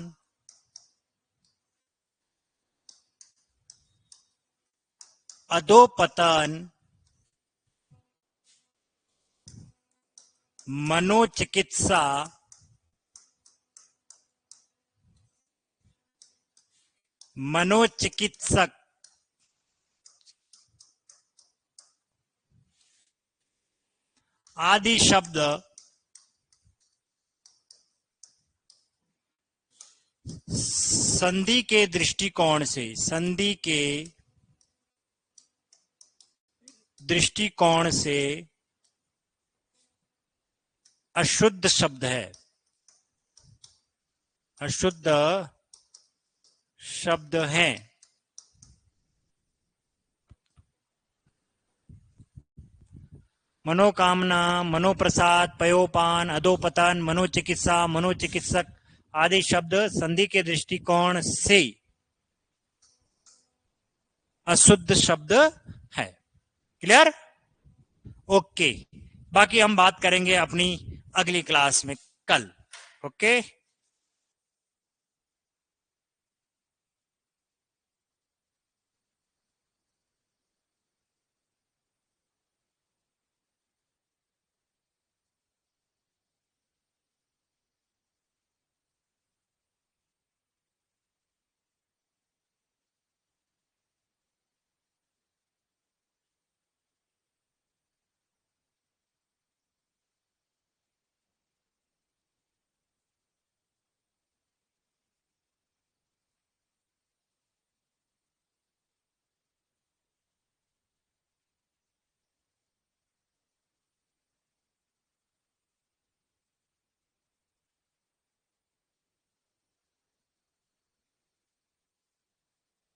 अधोपतन, मनोचिकित्सा, मनोचिकित्सक, आदि शब्द संधि के दृष्टिकोण से, संधि के दृष्टिकोण से अशुद्ध शब्द है, अशुद्ध शब्द हैं। मनोकामना, मनोप्रसाद, पयोपान, अधोपतन, मनोचिकित्सा, मनोचिकित्सक आदि शब्द संधि के दृष्टिकोण से अशुद्ध शब्द है। क्लियर? ओके। बाकी हम बात करेंगे अपनी अगली क्लास में कल। ओके।